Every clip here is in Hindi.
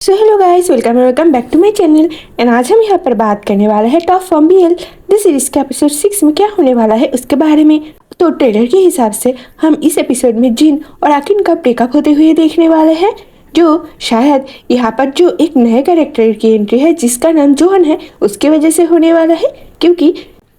So hello guys, welcome back to my channel. And आज हम यहाँ पर बात करने वाले हैं top form BL this series के एपिसोड 6 में क्या होने वाला है उसके बारे में। तो ट्रेलर के हिसाब से हम इस एपिसोड में जिन और आकिन का ब्रेकअप होते हुए देखने वाले हैं, जो शायद यहाँ पर जो एक नए कैरेक्टर की एंट्री है जिसका नाम जोन है उसके वजह से होने वाला है। क्योंकि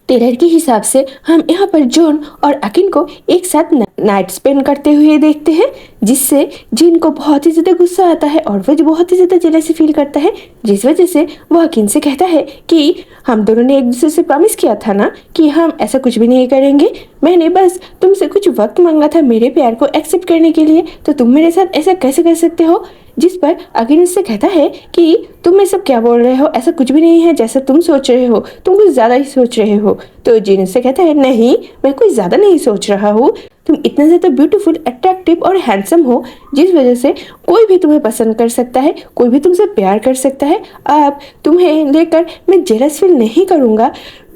ट्रेलर के हिसाब से हम यहाँ पर जोन और अकिन को एक साथ नाइट स्पेंड करते हुए देखते हैं, जिससे जिन को बहुत ही ज़्यादा गुस्सा आता है और वह बहुत ही ज़्यादा जेलसी फील करता है, जिस वजह से वह अकिन से कहता है कि हम दोनों ने एक दूसरे से प्रॉमिस किया था ना कि हम ऐसा कुछ भी नहीं करेंगे। मैंने बस तुमसे कुछ वक्त मांगा था मेरे प्यार को एक्सेप्ट करने के लिए, तो तुम मेरे साथ ऐसा कैसे कर सकते हो। जिस पर अकिन उससे कहता है कि तुम ये सब क्या बोल रहे हो, ऐसा कुछ भी नहीं है जैसा तुम सोच रहे हो, तुम कुछ ज़्यादा ही सोच रहे हो। तो जिन उससे कहता है नहीं, मैं कुछ ज़्यादा नहीं सोच रहा हूँ, तुम इतना ज़्यादा ब्यूटीफुल, अट्रैक्टिव और हैंडसम हो जिस वजह से कोई भी तुम्हें पसंद कर सकता है, कोई भी तुमसे प्यार कर सकता है। अब तुम्हें लेकर मैं जेलस फील नहीं करूँगा,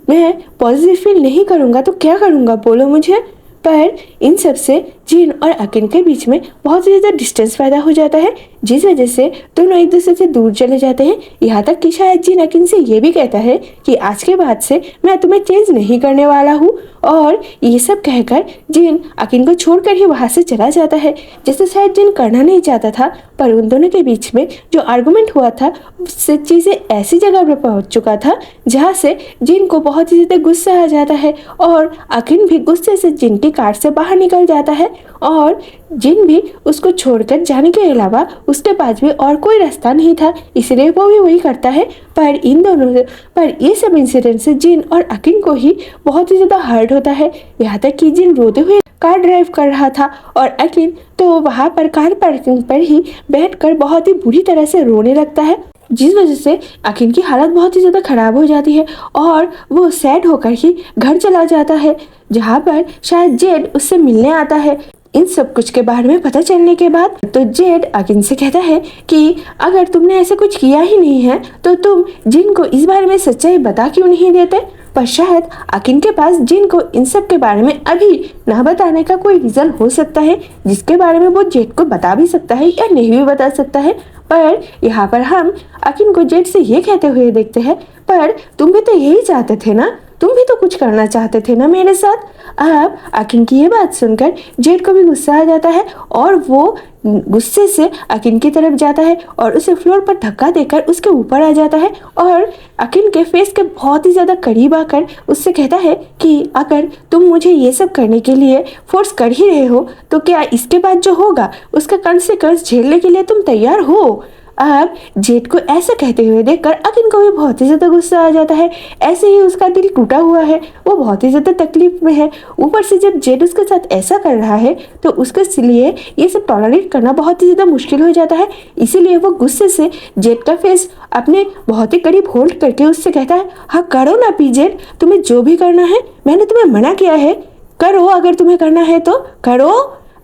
मैं पॉजिटिव फील नहीं करूँगा, तो क्या करूँगा बोलो मुझे। पर इन सब से जिन और अकिन के बीच में बहुत ही ज़्यादा डिस्टेंस पैदा हो जाता है, जिस वजह से दोनों एक दूसरे से दूर चले जाते हैं। यहाँ तक कि शायद जिन अकिन से ये भी कहता है कि आज के बाद से मैं तुम्हें चेंज नहीं करने वाला हूँ, और ये सब कहकर जिन अकिन को छोड़कर ही वहाँ से चला जाता है, जैसे शायद जिन करना नहीं चाहता था। पर उन दोनों के बीच में जो आर्गूमेंट हुआ था उससे चीज़ें ऐसी जगह पर पहुँच चुका था जहाँ से जिन को बहुत ही ज़्यादा गुस्सा आ जाता है, और अकिन भी गुस्से से जिन की कार से बाहर निकल जाता है, और जिन भी उसको छोड़कर जाने के अलावा उसके पास भी और कोई रास्ता नहीं था, इसलिए वो भी वही करता है। पर इन दोनों पर ये सब इंसिडेंट से जिन और अकिन को ही बहुत ही ज़्यादा हर्ट होता है। यहाँ तक कि जिन रोते हुए कार ड्राइव कर रहा था और अकिन तो वहाँ पर कार पार्किंग पर ही बैठकर बहुत ही बुरी तरह से रोने लगता है, जिस वजह से अकिन की हालत बहुत ही ज़्यादा ख़राब हो जाती है और वो सैड होकर ही घर चला जाता है, जहाँ पर शायद जेड उससे मिलने आता है। इन सब कुछ के बारे में पता चलने के बाद तो जेड अकिन से कहता है कि अगर तुमने ऐसा कुछ किया ही नहीं है तो तुम जिन को इस बारे में सच्चाई बता क्यों नहीं देते। पर शायद अकिन के पास जिन को इन सब के बारे में अभी ना बताने का कोई रीज़न हो सकता है, जिसके बारे में वो जेड को बता भी सकता है या नहीं भी बता सकता है। पर यहाँ पर हम अकिन को जेड से ये कहते हुए देखते हैं, पर तुम भी तो यही चाहते थे ना, तुम भी तो कुछ करना चाहते थे ना मेरे साथ। अब अकिन की ये बात सुनकर जेड को भी गुस्सा आ जाता है और वो गुस्से से अकिन की तरफ जाता है और उसे फ्लोर पर धक्का देकर उसके ऊपर आ जाता है, और अकिन के फेस के बहुत ही ज़्यादा करीब आकर उससे कहता है कि अगर तुम मुझे ये सब करने के लिए फोर्स कर ही रहे हो तो क्या इसके बाद जो होगा उसका कॉन्सिक्वेंस झेलने के लिए तुम तैयार हो। अब जेड को ऐसा कहते हुए देखकर अकिन को भी बहुत ही ज़्यादा गुस्सा आ जाता है। ऐसे ही उसका दिल टूटा हुआ है, वो बहुत ही ज़्यादा तकलीफ में है। ऊपर से जब जेड उसके साथ ऐसा कर रहा है तो उसके लिए ये सब टॉलरेट करना बहुत ही ज़्यादा मुश्किल हो जाता है। इसीलिए वो गुस्से से जेड का फेस अपने बहुत ही करीब होल्ड करके उससे कहता है, हाँ करो ना जेड, तुम्हें जो भी करना है, मैंने तुम्हें मना किया है, करो, अगर तुम्हें करना है तो करो।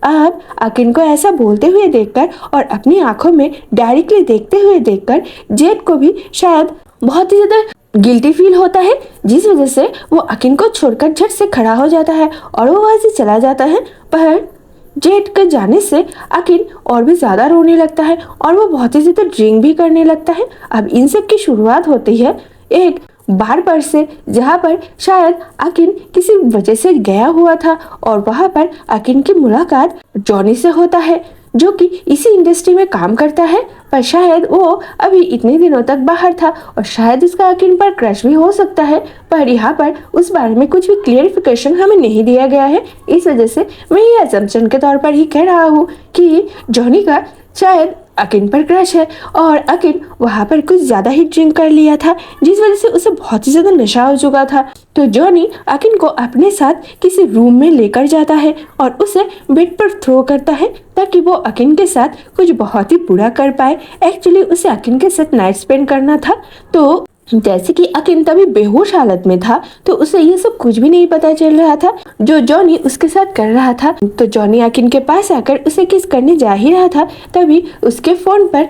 अब अकिन को ऐसा बोलते हुए देखकर और अपनी आंखों में डायरेक्टली देखते हुए देखकर जेड को भी शायद बहुत ही ज़्यादा गिल्टी फील होता है, जिस वजह से वो अकिन को छोड़कर झट से खड़ा हो जाता है और वो वहाँ से चला जाता है। पर जेड के जाने से अकिन और भी ज़्यादा रोने लगता है और वो बहुत ही ज़्यादा ड्रिंक भी करने लगता है। अब इन सब की शुरुआत होती है एक बार पर से, जहाँ पर शायद अकिन किसी वजह से गया हुआ था और वहाँ पर अकिन की मुलाकात जॉनी से होता है, जो कि इसी इंडस्ट्री में काम करता है। पर शायद वो अभी इतने दिनों तक बाहर था और शायद उसका अकिन पर क्रश भी हो सकता है, पर यहाँ पर उस बारे में कुछ भी क्लियरिफिकेशन हमें नहीं दिया गया है। इस वजह से मैं ये असम्पशन के तौर पर ही कह रहा हूँ कि जॉनी का शायद अकिन पर क्रश है और अकिन वहाँ पर कुछ ज़्यादा ही ड्रिंक कर लिया था, जिस वजह से उसे बहुत ही ज़्यादा नशा हो चुका था। तो जॉनी अकिन को अपने साथ किसी रूम में लेकर जाता है और उसे बेड पर थ्रो करता है ताकि वो अकिन के साथ कुछ बहुत ही बुरा कर पाए। एक्चुअली उसे अकिन के साथ नाइट स्पेंड करना था, तो जैसे कि अकिन तभी बेहोश हालत में था तो उसे ये सब कुछ भी नहीं पता चल रहा था जो जॉनी उसके साथ कर रहा था। तो जॉनी अकिन के पास आकर उसे किस करने जा ही रहा था, तभी उसके फ़ोन पर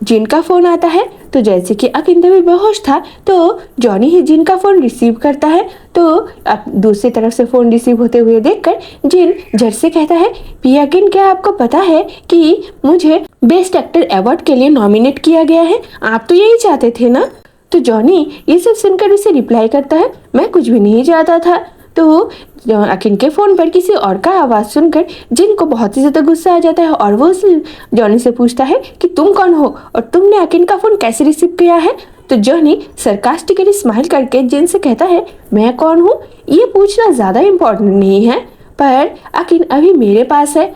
जिन का फोन आता है। तो जैसे कि अकिन तभी बेहोश था तो जॉनी ही जिन का फोन रिसीव करता है। तो अब दूसरी तरफ से फोन रिसीव होते हुए देखकर जिन झट से कहता है, अकिन क्या आपको पता है कि मुझे बेस्ट एक्टर अवार्ड के लिए नॉमिनेट किया गया है? आप तो यही चाहते थे ना? तो जॉनी ये सब सुनकर उसे रिप्लाई करता है, मैं कुछ भी नहीं चाहता था। तो अकिन के फोन पर किसी और का आवाज सुनकर जिन को बहुत ही ज्यादा गुस्सा आ जाता है और वो उस जॉनी से पूछता है कि तुम कौन हो और तुमने अकिन का फोन कैसे रिसीव किया है? तो जॉनी सरकास्टिकली स्माइल करके जिन से कहता है, मैं कौन हूँ ये पूछना ज्यादा इम्पोर्टेंट नहीं है, पर अकिन अभी मेरे पास है।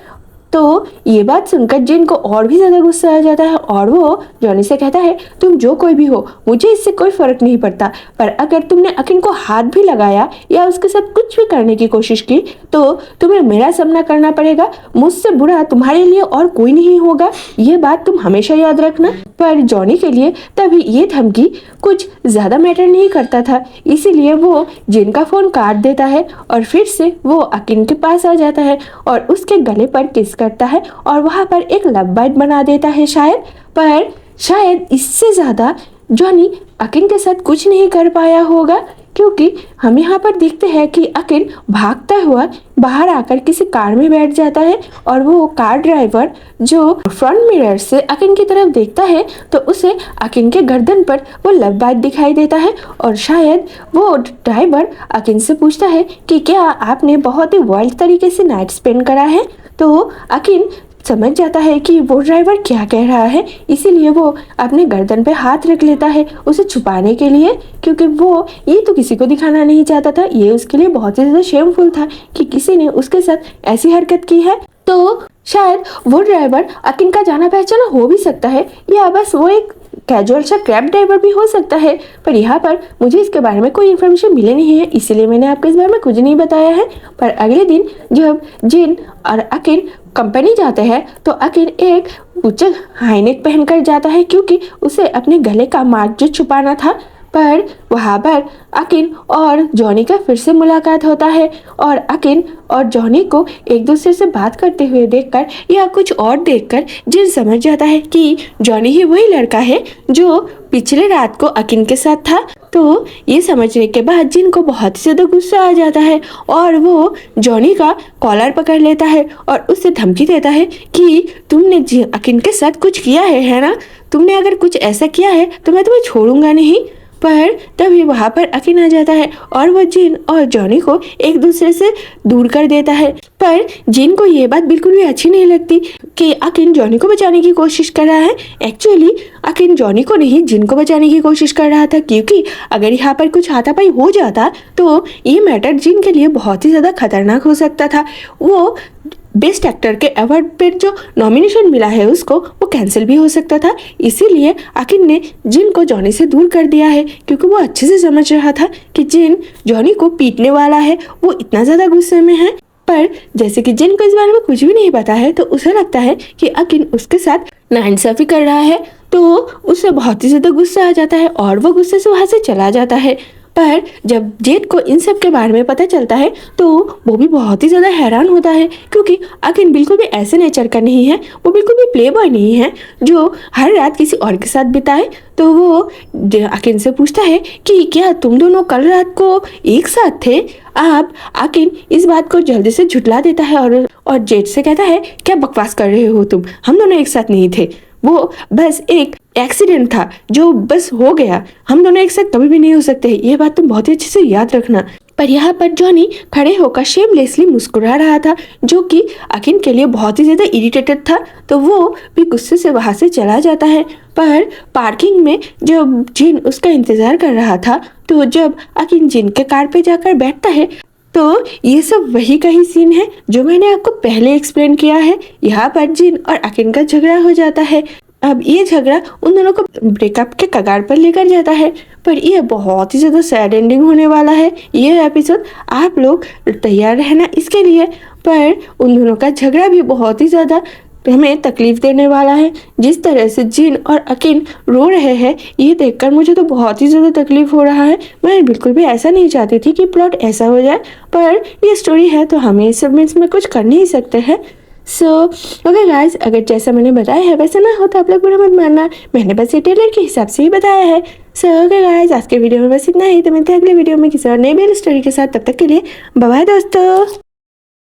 तो ये बात सुनकर जिन को और भी ज्यादा गुस्सा आ जाता है और वो जॉनी से कहता है, तुम जो कोई भी हो मुझे इससे कोई फर्क नहीं पड़ता, पर अगर तुमने अकिन को हाथ भी लगाया या उसके साथ कुछ भी करने की कोशिश की तो तुम्हें मेरा सामना करना पड़ेगा। मुझसे बुरा तुम्हारे लिए और कोई नहीं होगा, ये बात तुम हमेशा याद रखना। पर जॉनी के लिए तभी ये धमकी कुछ ज्यादा मैटर नहीं करता था, इसीलिए वो जिन का फोन काट देता है और फिर से वो अकिन के पास आ जाता है और उसके गले पर किस करता है और वहां पर एक लव बाइट बना देता है पर शायद इससे ज्यादा जॉनी अकिन के साथ कुछ नहीं कर पाया होगा, क्योंकि हम यहाँ पर देखते हैं कि अकिन भागता हुआ बाहर आकर किसी कार में बैठ जाता है और वो कार ड्राइवर जो फ्रंट मिरर से अकिन की तरफ देखता है तो उसे अकिन के गर्दन पर वो लव बाइट दिखाई देता है और शायद वो ड्राइवर अकिन से पूछता है कि क्या आपने बहुत ही वाइल्ड तरीके से नाइट स्पेंड करा है? तो अकिन समझ जाता है कि वो ड्राइवर क्या कह रहा है, इसीलिए वो अपने गर्दन पे हाथ रख लेता है उसे छुपाने के लिए, क्योंकि वो ये तो किसी को दिखाना नहीं चाहता था। ये उसके लिए बहुत ही ज्यादा शेमफुल था कि किसी ने उसके साथ ऐसी हरकत की है। तो शायद वो ड्राइवर अकिन का जाना पहचाना हो भी सकता है या बस वो एक कैजुअल सा कैब ड्राइवर भी हो सकता है, पर यहाँ पर मुझे इसके बारे में कोई इन्फॉर्मेशन मिली नहीं है, इसीलिए मैंने आपको इस बारे में कुछ नहीं बताया है। पर अगले दिन जब जिन और अकिन कंपनी जाते हैं तो अकिन एक उच्च हाईनेक पहनकर जाता है क्योंकि उसे अपने गले का मार्क जो छुपाना था। पर वहाँ पर अकिन और जॉनी का फिर से मुलाकात होता है और अकिन और जॉनी को एक दूसरे से बात करते हुए देखकर या कुछ और देखकर जिन समझ जाता है कि जॉनी ही वही लड़का है जो पिछले रात को अकिन के साथ था। तो ये समझने के बाद जिन को बहुत ही ज्यादा गुस्सा आ जाता है और वो जॉनी का कॉलर पकड़ लेता है और उससे धमकी देता है कि तुमने अकिन के साथ कुछ किया है ना? तुमने अगर कुछ ऐसा किया है तो मैं तुम्हें छोड़ूंगा नहीं। पर तभी वहां पर अकिन आ जाता है और वो जिन और जॉनी को एक दूसरे से दूर कर देता है। पर जिन को ये बात बिल्कुल भी अच्छी नहीं लगती कि अकिन जॉनी को बचाने की कोशिश कर रहा है। एक्चुअली अकिन जॉनी को नहीं जिन को बचाने की कोशिश कर रहा था, क्योंकि अगर यहाँ पर कुछ हाथापाई हो जाता तो ये मैटर जिन के लिए बहुत ही ज्यादा खतरनाक हो सकता था। वो बेस्ट एक्टर के अवार्ड पर जो नॉमिनेशन मिला है उसको वो कैंसिल भी हो सकता था, इसीलिए अकिन ने जिन को जॉनी से दूर कर दिया है, क्योंकि वो अच्छे से समझ रहा था कि जिन जॉनी को पीटने वाला है। वो इतना ज़्यादा गुस्से में है। पर जैसे कि जिन को इस बारे में कुछ भी नहीं पता है तो उसे लगता है कि अकिन उसके साथ नाइंसाफी कर रहा है, तो उसे बहुत ही ज़्यादा गुस्सा आ जाता है और वो गुस्से से वहाँ से चला जाता है। पर जब जेड को इन सब के बारे में पता चलता है तो वो भी बहुत ही ज़्यादा हैरान होता है, क्योंकि अकिन बिल्कुल भी ऐसे नेचर का नहीं है, वो बिल्कुल भी प्ले बॉय नहीं है जो हर रात किसी और के साथ बिताए। तो वो अकिन से पूछता है कि क्या तुम दोनों कल रात को एक साथ थे? आप अकिन इस बात को जल्दी से झुटला देता है और जेड से कहता है, क्या बकवास कर रहे हो तुम? हम दोनों एक साथ नहीं थे, वो बस एक एक्सीडेंट था जो बस हो गया, हम दोनों एक साथ कभी भी नहीं हो सकते, ये बात तुम बहुत ही अच्छे से याद रखना। पर यहाँ पर जॉनी खड़े होकर शेमलेसली मुस्कुरा रहा था, जो कि अकिन के लिए बहुत ही ज्यादा इरिटेटेड था। तो वो भी गुस्से से वहां से चला जाता है। पर पार्किंग में जब जिन उसका इंतजार कर रहा था तो जब अकिन जिन के कार पे जाकर बैठता है तो ये सब वही का ही सीन है जो मैंने आपको पहले एक्सप्लेन किया है। यहाँ पर जिन और अकिन का झगड़ा हो जाता है। अब ये झगड़ा उन दोनों को ब्रेकअप के कगार पर लेकर जाता है, पर ये बहुत ही ज़्यादा सैड एंडिंग होने वाला है ये एपिसोड। आप लोग तैयार रहना इसके लिए। पर उन दोनों का झगड़ा भी बहुत ही ज़्यादा हमें तकलीफ देने वाला है। जिस तरह से जिन और अकिन रो रहे हैं ये देखकर मुझे तो बहुत ही ज़्यादा तकलीफ हो रहा है। मैं बिल्कुल भी ऐसा नहीं चाहती थी कि प्लॉट ऐसा हो जाए, पर ये स्टोरी है तो हमें इस सब में इसमें कुछ कर नहीं सकते हैं। सो ओके गाइस, अगर जैसा मैंने बताया है वैसा ना हो तो आप लोग बुरा मत मानना, मैंने बस ये ट्रेलर के हिसाब से ही बताया है। सो ओके गाइस, आज के वीडियो में बस इतना ही। तो मिलते हैं अगले वीडियो में किसी और नई बेल स्टोरी के साथ। तब तक के लिए बाय बाय दोस्तों।